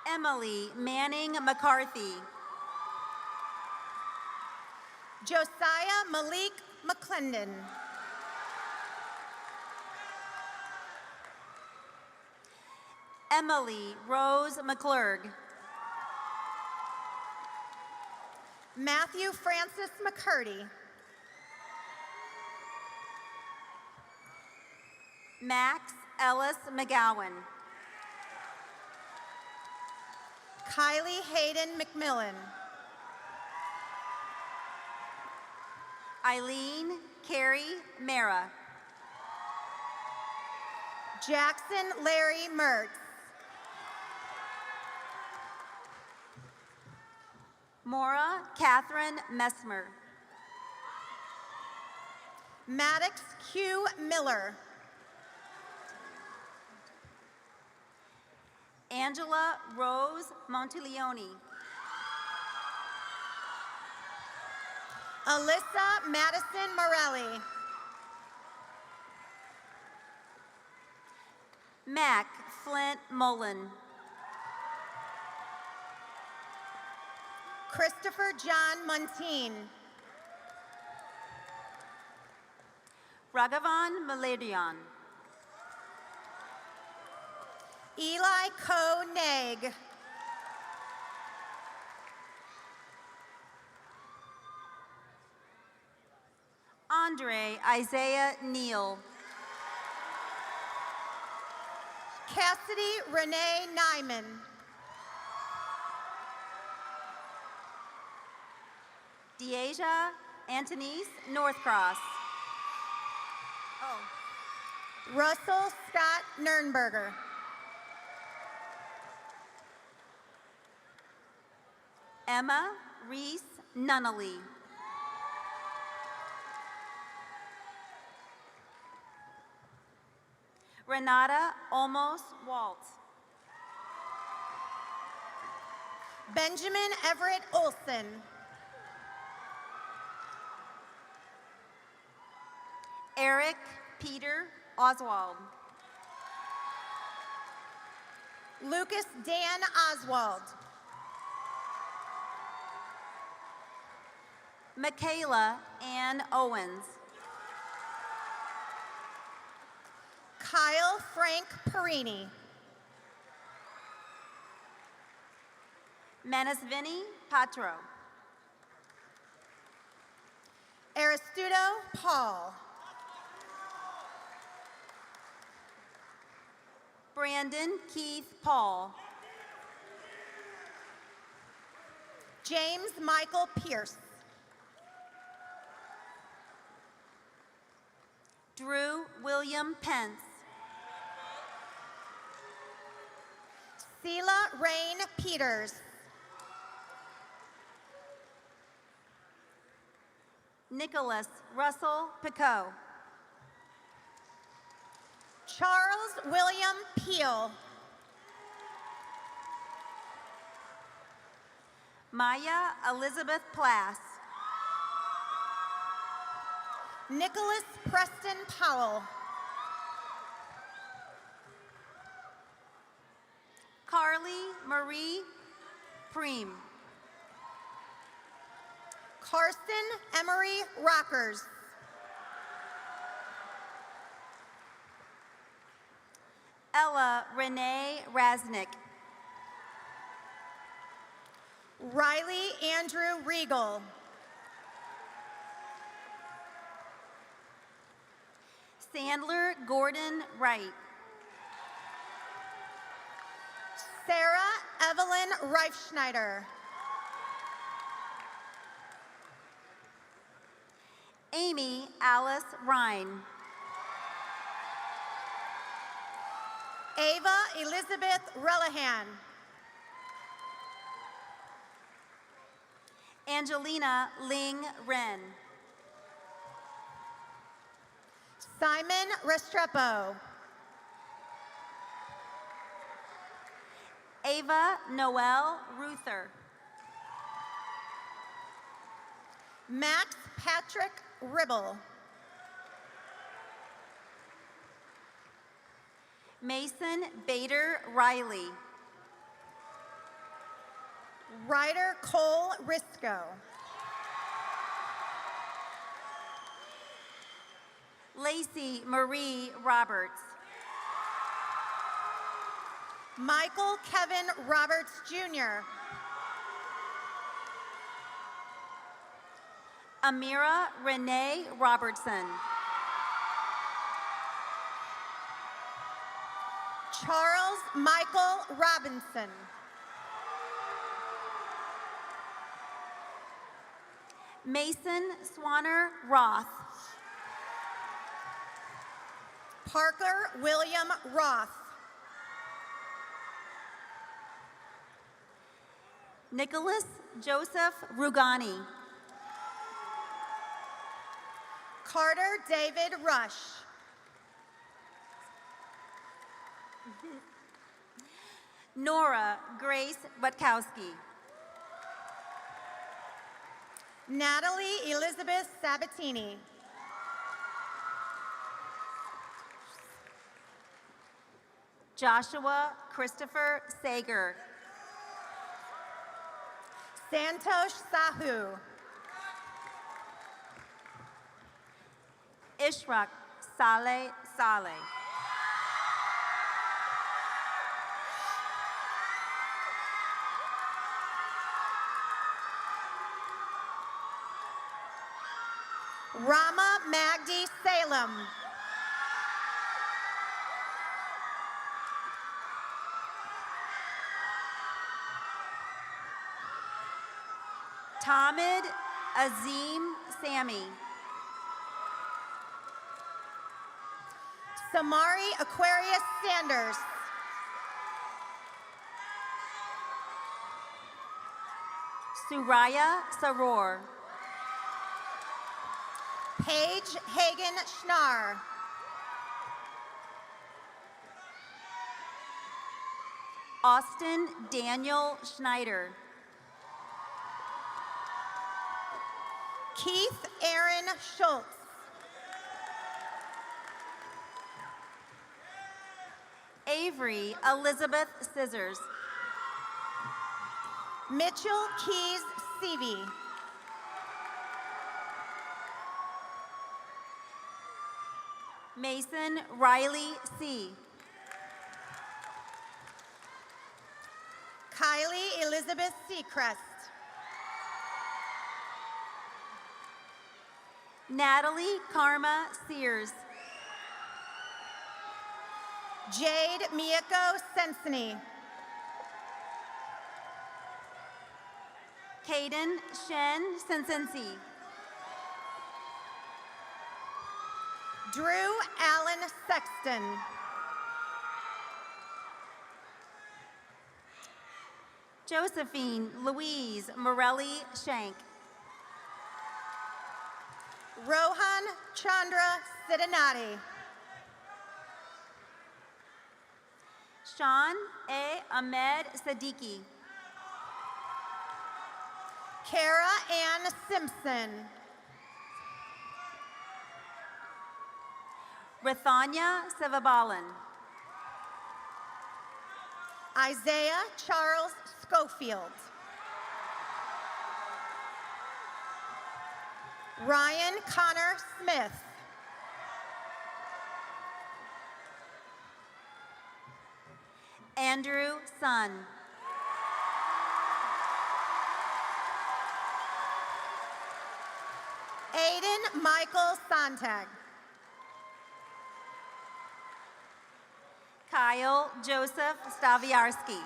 S8: Emily Manning McCarthy.
S7: Josiah Malik McClendon.
S8: Emily Rose McClurg.
S7: Matthew Francis McCurdy.
S8: Max Ellis McGowan.
S7: Kylie Hayden McMillan.
S8: Eileen Carey Mara.
S7: Jackson Larry Mertz.
S8: Maura Catherine Messmer.
S7: Maddox Q. Miller.
S8: Angela Rose Monteleone.
S7: Alyssa Madison Morelli.
S8: Mac Flint Mullen.
S7: Christopher John Muntean.
S8: Ragavan Miladion.
S7: Eli Ko Nag.
S8: Andre Isaiah Neal.
S7: Cassidy Renee Nyman.
S8: Deasia Antonice Northcross.
S7: Russell Scott Nernberger.
S8: Emma Reese Nunnally. Renata Olmos Waltz.
S7: Benjamin Everett Olson.
S8: Eric Peter Oswald.
S7: Lucas Dan Oswald.
S8: Michaela Ann Owens.
S7: Kyle Frank Perini.
S8: Manasvini Patro.
S7: Aristudo Paul.
S8: Brandon Keith Paul.
S7: James Michael Pierce.
S8: Drew William Pence.
S7: Sela Rain Peters.
S8: Nicholas Russell Picot.
S7: Charles William Peel.
S8: Maya Elizabeth Plass.
S7: Nicholas Preston Powell.
S8: Carly Marie Preem.
S7: Carson Emery Rockers.
S8: Ella Renee Rasnick.
S7: Riley Andrew Regal.
S8: Sandler Gordon Wright.
S7: Sarah Evelyn Reifschneider.
S8: Amy Alice Rhine.
S7: Ava Elizabeth Relihan.
S8: Angelina Ling Wren.
S7: Simon Restrepo.
S8: Ava Noel Ruther.
S7: Max Patrick Ribble.
S8: Mason Bader Riley.
S7: Ryder Cole Risco.
S8: Lacey Marie Roberts.
S7: Michael Kevin Roberts Jr.
S8: Amira Renee Robertson.
S7: Charles Michael Robinson.
S8: Mason Swanner Roth.
S7: Parker William Roth.
S8: Nicholas Joseph Rugani.
S7: Carter David Rush.
S8: Nora Grace Butkowski.
S7: Natalie Elizabeth Sabatini.
S8: Joshua Christopher Sager.
S7: Santosh Sahu.
S8: Ishraq Saleh Saleh.
S7: Rama Magdi Salem.
S8: Tamid Azim Sami.
S7: Samari Aquarius Sanders.
S8: Suraya Saror.
S7: Paige Hagen Schnar.
S8: Austin Daniel Schneider.
S7: Keith Aaron Schultz.
S8: Avery Elizabeth Scissors.
S7: Mitchell Keys Seavey.
S8: Mason Riley C.
S7: Kylie Elizabeth Seacrest.
S8: Natalie Karma Sears.
S7: Jade Miyako Sensini.
S8: Kaden Shen Sensensi.
S7: Drew Allen Sexton.
S8: Josephine Louise Morelli Shank.
S7: Rohan Chandra Siddhanati.
S8: Sean A. Ahmed Siddiqui.
S7: Kara Ann Simpson.
S8: Rathanya Sivabalan.
S7: Isaiah Charles Schofield. Ryan Connor Smith.
S8: Andrew Sun.
S7: Aiden Michael Sontag.
S8: Kyle Joseph Staviarski.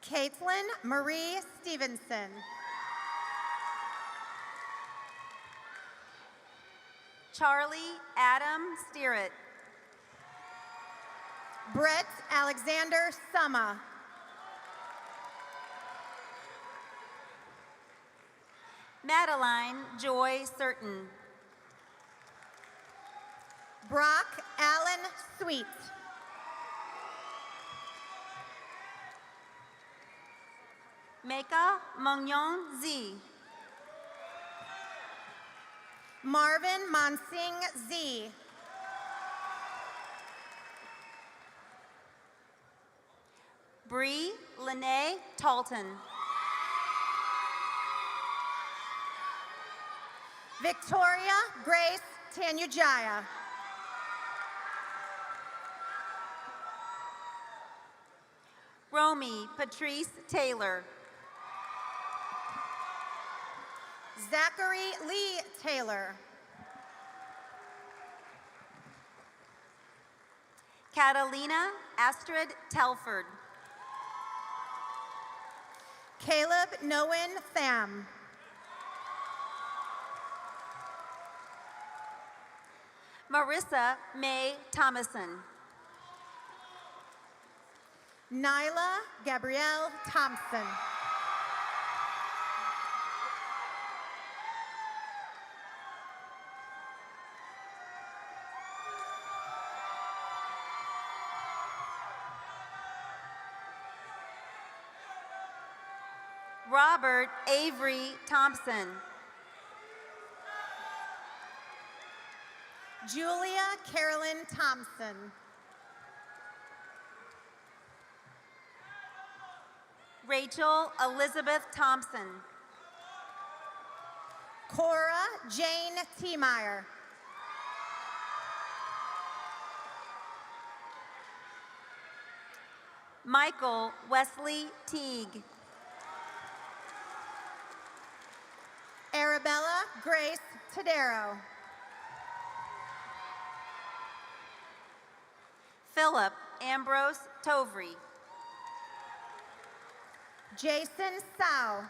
S7: Caitlin Marie Stevenson.
S8: Charlie Adam Steerett.
S7: Brett Alexander Summa.
S8: Madeline Joy Certain.
S7: Brock Allen Sweet.
S8: Meka Mongyon Z.
S7: Marvin Monsing Z.
S8: Bree Lene Talton.
S7: Victoria Grace Tanyujaya.
S8: Romy Patrice Taylor.
S7: Zachary Lee Taylor.
S8: Catalina Astrid Telford.
S7: Caleb Noen Tham.
S8: Marissa May Thomason.
S7: Nyla Gabrielle Thompson.
S8: Robert Avery Thompson.
S7: Julia Carolyn Thompson.
S8: Rachel Elizabeth Thompson.
S7: Cora Jane Tiemeyer.
S8: Michael Wesley Teague.
S7: Arabella Grace Tadero.
S8: Philip Ambrose Tovry.
S7: Jason Sau.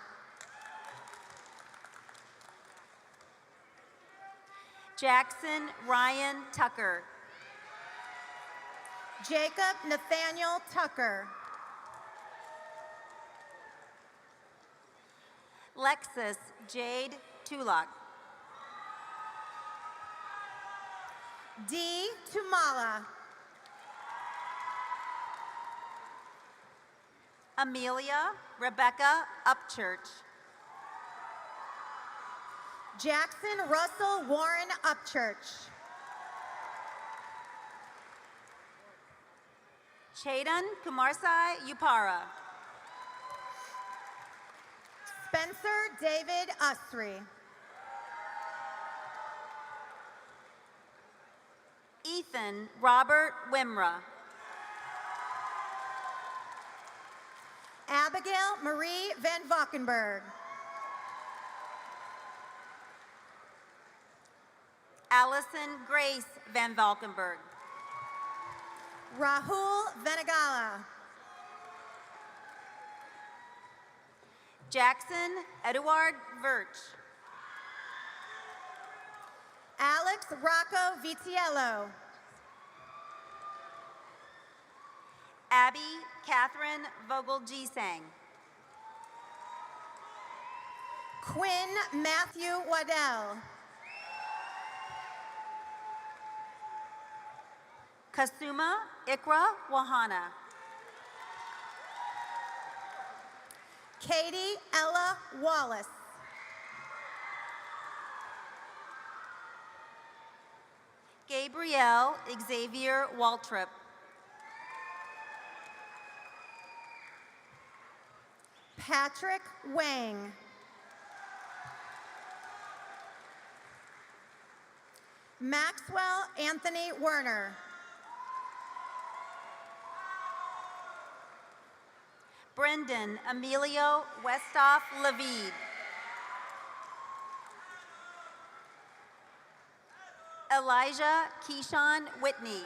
S8: Jackson Ryan Tucker.
S7: Jacob Nathaniel Tucker.
S8: Lexus Jade Tulak.
S7: D. Tumala.
S8: Amelia Rebecca Upchurch.
S7: Jackson Russell Warren Upchurch.
S8: Chetan Kumarsai Upara.
S7: Spencer David Usry.
S8: Ethan Robert Wimra.
S7: Abigail Marie Van Valkenburg.
S8: Allison Grace Van Valkenburg.
S7: Rahul Venagala.
S8: Jackson Eduard Verch.
S7: Alex Rocco Vitiello.
S8: Abby Catherine Vogel Gisang.
S7: Quinn Matthew Waddell.
S8: Kasuma Ikra Wahana.
S7: Katie Ella Wallace.
S8: Gabrielle Xavier Waltrip.
S7: Patrick Wang. Maxwell Anthony Werner.
S8: Brendan Emilio Westoff Levide. Elijah Keyshawn Whitney.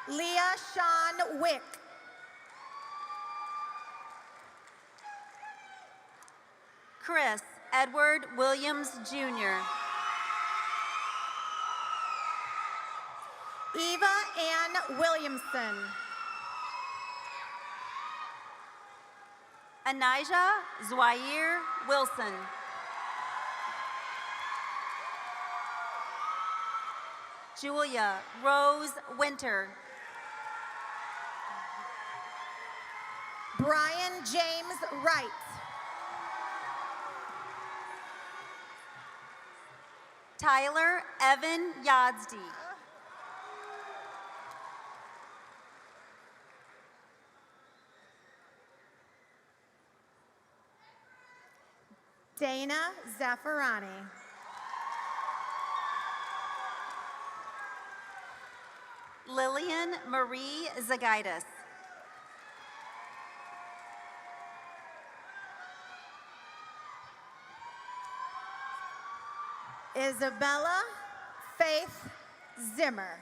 S7: Leah Sean Wick.
S8: Chris Edward Williams Jr.
S7: Eva Ann Williamson.
S8: Anijah Zwair Wilson. Julia Rose Winter.
S7: Brian James Wright.
S8: Tyler Evan Yadsdy.
S7: Dana Zaffarani.
S8: Lillian Marie Zagaitis.
S7: Isabella Faith Zimmer.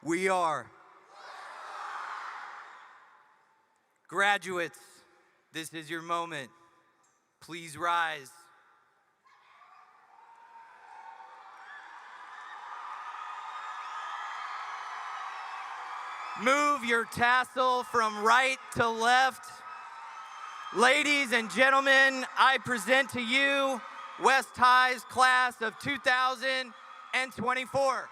S1: We are. Graduates, this is your moment. Please rise. Move your tassel from right to left. Ladies and gentlemen, I present to you West High's class of 2024.